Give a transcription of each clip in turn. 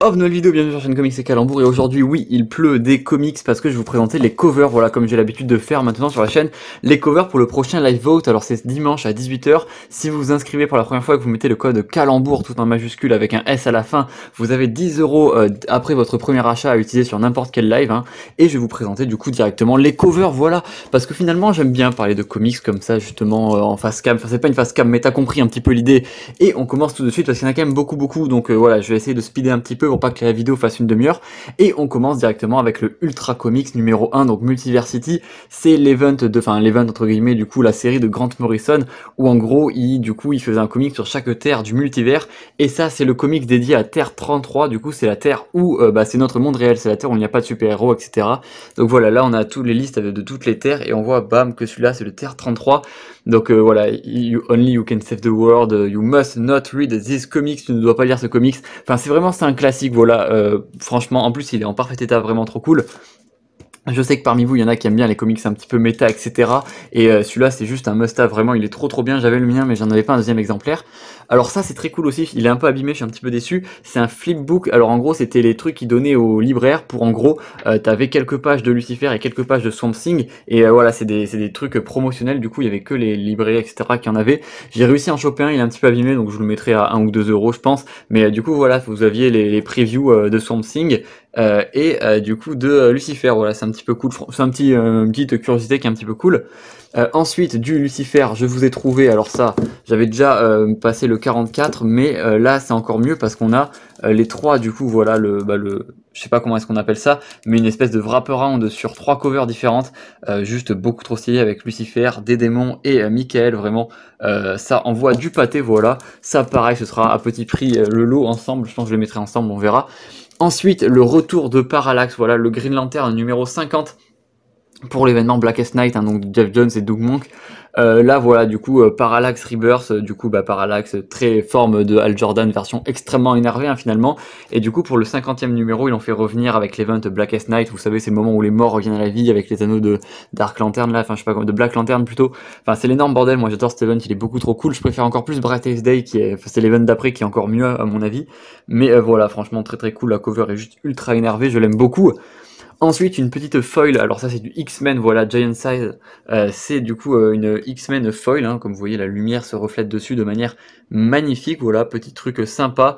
Of nouvelle vidéo, bienvenue sur la chaîne Comics et Calembour, et aujourd'hui oui il pleut des comics parce que je vais vous présenter les covers, voilà, comme j'ai l'habitude de faire maintenant sur la chaîne, les covers pour le prochain live vote. Alors c'est dimanche à 18 h, si vous vous inscrivez pour la première fois et que vous mettez le code Calembour tout en majuscule avec un S à la fin, vous avez 10 € après votre premier achat à utiliser sur n'importe quel live, hein, et je vais vous présenter du coup directement les covers, voilà, parce que finalement j'aime bien parler de comics comme ça justement en face cam, enfin c'est pas une face cam mais t'as compris un petit peu l'idée, et on commence tout de suite parce qu'il y en a quand même beaucoup, donc voilà, je vais essayer de speeder un petit peu pour pas que la vidéo fasse une demi-heure, et on commence directement avec le Ultra Comics numéro 1, donc Multiversity. C'est l'event de, enfin l'event entre guillemets, du coup la série de Grant Morrison, où en gros il faisait un comic sur chaque terre du multivers, et ça c'est le comic dédié à Terre 33, du coup c'est la terre où c'est notre monde réel, c'est la terre où il n'y a pas de super-héros, etc. Donc voilà, là on a toutes les listes de toutes les terres, et on voit bam que celui-là c'est le Terre 33. Donc voilà, only you can save the world, you must not read this comics, tu ne dois pas lire ce comics. Enfin c'est un classique, voilà, franchement en plus il est en parfait état, vraiment trop cool. Je sais que parmi vous, il y en a qui aiment bien les comics un petit peu méta, etc. Et celui-là, c'est juste un must-have, vraiment, il est trop bien. J'avais le mien, mais j'en avais pas un deuxième exemplaire. Alors ça, c'est très cool aussi, il est un peu abîmé, je suis un petit peu déçu. C'est un flipbook, alors en gros, c'était les trucs qu'ils donnaient aux libraires pour, en gros, t'avais quelques pages de Lucifer et quelques pages de Swamp Thing. Et voilà, c'est des trucs promotionnels, du coup, il y avait que les librairies, etc. qui en avaient. J'ai réussi à en choper un, il est un petit peu abîmé, donc je le mettrai à 1 ou 2 €, je pense. Mais du coup, voilà, vous aviez les previews de Swamp Thing. Du coup de Lucifer, voilà, c'est un petit peu cool, c'est une petite curiosité qui est un petit peu cool. Ensuite du Lucifer, je vous ai trouvé, alors ça j'avais déjà passé le 44, mais là c'est encore mieux parce qu'on a les trois, du coup voilà, je sais pas comment est-ce qu'on appelle ça, mais une espèce de wraparound sur 3 covers différentes, juste beaucoup trop stylé, avec Lucifer, des démons et Michael, vraiment ça envoie du pâté, voilà. Ça pareil, ce sera à petit prix, le lot ensemble, je pense que je les mettrai ensemble, on verra. Ensuite, le retour de Parallax, voilà, le Green Lantern numéro 50 pour l'événement Blackest Night, hein, donc Jeff Jones et Doug Monk. Là voilà, du coup Parallax Rebirth, du coup Parallax, très forme de Hal Jordan, version extrêmement énervée, hein, finalement, et du coup pour le 50e numéro ils l'ont fait revenir avec l'event Blackest Night. Vous savez, c'est le moment où les morts reviennent à la vie avec les anneaux de Dark Lantern, là, enfin je sais pas, de Black Lantern plutôt, enfin c'est l'énorme bordel. Moi j'adore cet event, il est beaucoup trop cool. Je préfère encore plus Brightest Day, c'est l'event d'après qui est encore mieux à mon avis, mais voilà, franchement très cool, la cover est juste ultra énervée, je l'aime beaucoup. Ensuite, une petite foil, alors ça c'est du X-Men, voilà, Giant Size, c'est du coup une X-Men foil, hein, comme vous voyez la lumière se reflète dessus de manière magnifique, voilà, petit truc sympa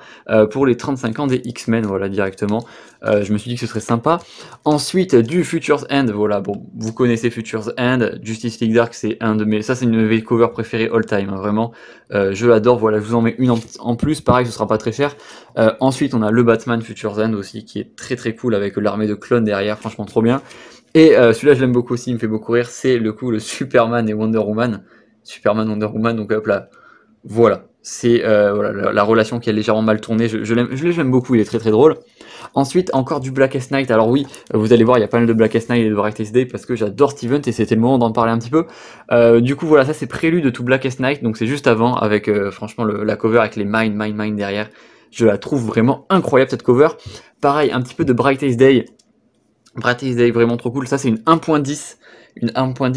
pour les 35 ans des X-Men, voilà, directement. Je me suis dit que ce serait sympa. Ensuite, du Futures End, voilà, bon, vous connaissez Futures End, Justice League Dark, c'est un de mes, ça c'est une de mes covers préférées all time, hein, vraiment, je l'adore, voilà, je vous en mets une en plus, pareil, ce sera pas très cher. Ensuite, on a le Batman Futures End aussi, qui est très cool, avec l'armée de clones derrière, franchement trop bien. Et celui-là je l'aime beaucoup aussi, il me fait beaucoup rire, c'est le Superman et Wonder Woman. Superman, Wonder Woman, donc hop là, voilà, c'est voilà, la relation qui est légèrement mal tournée, je l'aime beaucoup, il est très drôle. Ensuite, encore du Blackest Night, alors oui, vous allez voir, il y a pas mal de Blackest Night et de Brightest Day, parce que j'adore Steven, et c'était le moment d'en parler un petit peu. Du coup voilà, ça c'est prélude de tout Blackest Night, donc c'est juste avant, avec franchement la cover avec les mine derrière. Je la trouve vraiment incroyable cette cover. Pareil, un petit peu de Brightest Day, vraiment trop cool. Ça c'est une 1.10,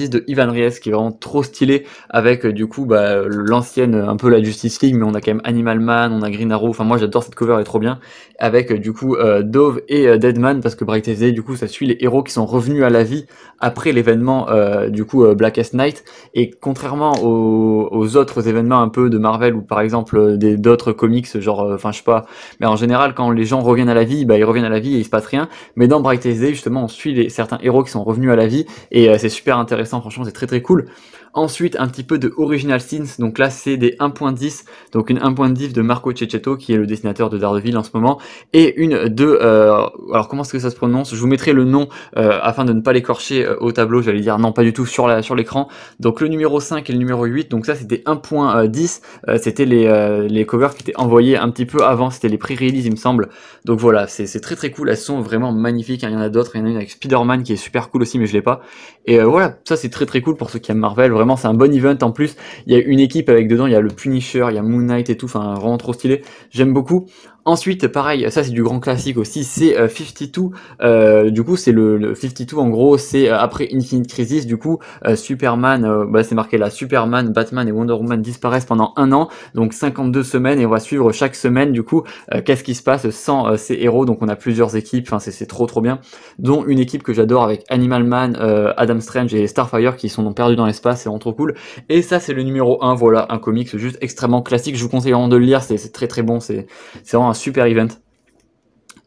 de Ivan Reyes qui est vraiment trop stylée, avec du coup l'ancienne, un peu la Justice League, mais on a quand même Animal Man, on a Green Arrow, enfin moi j'adore cette cover, elle est trop bien, avec du coup Dove et Deadman, parce que Brightest Day du coup ça suit les héros qui sont revenus à la vie après l'événement du coup Blackest Night, et contrairement aux autres événements un peu de Marvel, ou par exemple d'autres comics, genre enfin je sais pas, mais en général quand les gens reviennent à la vie, ils reviennent à la vie et il se passe rien, mais dans Brightest Day justement on suit certains héros qui sont revenus à la vie, et c'est super intéressant, franchement c'est très cool. Ensuite, un petit peu de Original Sins, donc là c'est des 1.10, donc une 1.10 de Marco Cecchetto, qui est le dessinateur de Daredevil en ce moment, et une de, alors comment est-ce que ça se prononce, je vous mettrai le nom afin de ne pas l'écorcher au tableau, j'allais dire non pas du tout sur l'écran, donc le numéro 5 et le numéro 8, donc ça c'était 1.10, c'était les covers qui étaient envoyés un petit peu avant, c'était les pré-release il me semble, donc voilà, c'est très cool, elles sont vraiment magnifiques, hein. Il y en a d'autres, il y en a une avec Spider-Man qui est super cool aussi, mais je l'ai pas, et voilà, ça c'est très cool pour ceux qui aiment Marvel, vraiment c'est un bon event. En plus il y a une équipe avec dedans, il y a le Punisher, il y a Moon Knight et tout, enfin vraiment trop stylé, j'aime beaucoup. Ensuite, pareil, ça c'est du grand classique aussi, c'est 52. Du coup, c'est le 52 en gros, c'est après Infinite Crisis. Du coup, Superman, c'est marqué là, Superman, Batman et Wonder Woman disparaissent pendant 1 an, donc 52 semaines, et on va suivre chaque semaine du coup qu'est-ce qui se passe sans ces héros. Donc on a plusieurs équipes, enfin c'est trop bien, dont une équipe que j'adore avec Animal Man, Adam Strange et Starfire qui sont donc perdus dans l'espace, c'est vraiment trop cool. Et ça c'est le numéro 1, voilà, un comics juste extrêmement classique, je vous conseille vraiment de le lire, c'est très bon, c'est vraiment un super event.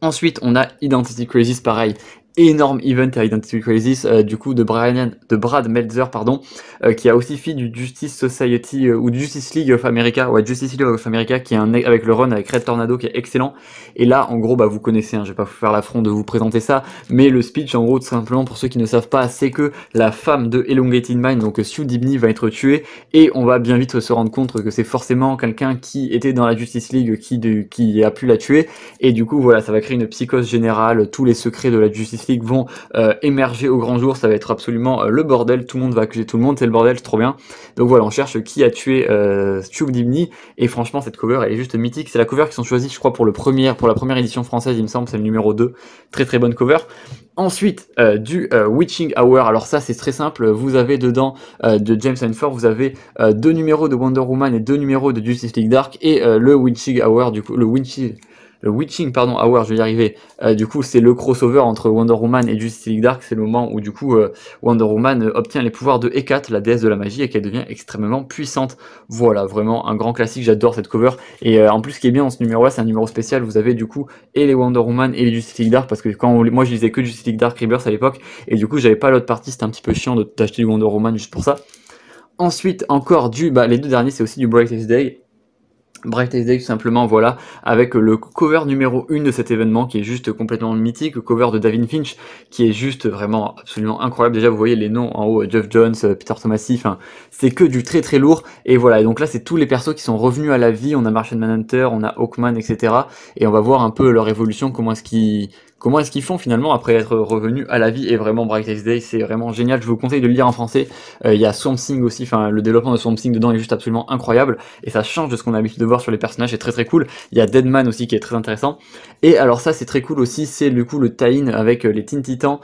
Ensuite, on a Identity Crisis, pareil, énorme event à Identity Crisis, du coup de Brad Meltzer, pardon, qui a aussi fait du Justice Society ou du Justice League of America, ouais, Justice League of America, qui est avec le run avec Red Tornado qui est excellent. Et là, en gros, vous connaissez, hein, je vais pas vous faire l'affront de vous présenter ça, mais le speech, en gros, tout simplement, pour ceux qui ne savent pas, c'est que la femme de Elongated Mind, donc Sue Dibney, va être tuée, et on va bien vite se rendre compte que c'est forcément quelqu'un qui était dans la Justice League qui a pu la tuer, et du coup, voilà, ça va créer une psychose générale, tous les secrets de la Justice League vont émerger au grand jour, ça va être absolument le bordel, tout le monde va accuser tout le monde, c'est le bordel, c'est trop bien. Donc voilà, on cherche qui a tué Sue Dibney, et franchement cette cover elle est juste mythique, c'est la cover qu'ils ont choisie je crois pour la première édition française il me semble, c'est le numéro 2, très bonne cover. Ensuite, du Witching Hour, alors ça c'est très simple, vous avez dedans de James Ellsworth, vous avez 2 numéros de Wonder Woman et 2 numéros de Justice League Dark, et le Witching Hour, du coup, le Witching Hour, je vais y arriver, du coup c'est le crossover entre Wonder Woman et Justice League Dark, c'est le moment où du coup Wonder Woman obtient les pouvoirs de Hecate, la déesse de la magie, et qu'elle devient extrêmement puissante. Voilà, vraiment un grand classique, j'adore cette cover, et en plus ce qui est bien dans ce numéro là, c'est un numéro spécial, vous avez du coup et les Wonder Woman et les Justice League Dark, parce que moi je lisais que Justice League Dark Rebirth à l'époque, et du coup j'avais pas l'autre partie, c'était un petit peu chiant d'acheter du Wonder Woman juste pour ça. Ensuite encore les 2 derniers c'est aussi du Brightest Day, tout simplement, voilà, avec le cover numéro 1 de cet événement qui est juste complètement mythique, le cover de David Finch qui est juste vraiment absolument incroyable. Déjà vous voyez les noms en haut, Geoff Johns, Peter Tomasi, enfin c'est que du très lourd, et voilà, et donc là c'est tous les persos qui sont revenus à la vie, on a Martian Manhunter, on a Hawkman, etc. et on va voir un peu leur évolution, comment est-ce qu'ils font finalement après être revenus à la vie, et vraiment Brightest Day c'est vraiment génial, je vous conseille de le lire en français. Il y a Swamp Thing aussi, enfin le développement de Swamp Thing dedans est juste absolument incroyable, et ça change de ce qu'on a l'habitude de voir sur les personnages, c'est très cool. Il y a Deadman aussi qui est très intéressant, et alors ça c'est très cool aussi, c'est du coup le tie-in avec les Teen Titans,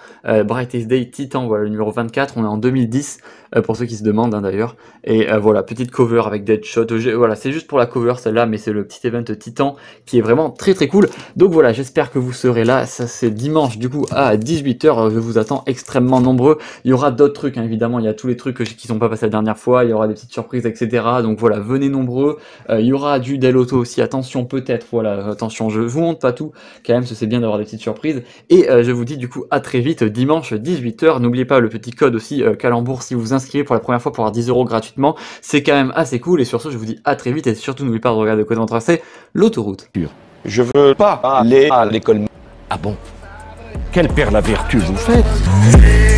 Brightest Day Titan, voilà le numéro 24, on est en 2010, pour ceux qui se demandent d'ailleurs, et voilà, petite cover avec Deadshot, voilà c'est juste pour la cover celle-là, mais c'est le petit event Titan qui est vraiment très cool. Donc voilà, j'espère que vous serez là, ça c'est dimanche du coup à 18h, je vous attends extrêmement nombreux, il y aura d'autres trucs, hein, évidemment, il y a tous les trucs qui sont pas passés la dernière fois, il y aura des petites surprises, etc. Donc voilà, venez nombreux, il y aura du Del Auto aussi, attention peut-être, voilà, attention, je vous montre pas tout, quand même, c'est bien d'avoir des petites surprises, et je vous dis du coup à très vite, dimanche 18h, n'oubliez pas le petit code aussi, Calembour, si vous inscrivez pour la première fois pour avoir 10 € gratuitement, c'est quand même assez cool, et sur ce, je vous dis à très vite, et surtout n'oubliez pas de regarder de quoi on tracer l'autoroute. Je veux pas aller à l'école. Ah bon? Quelle père la vertu vous faites?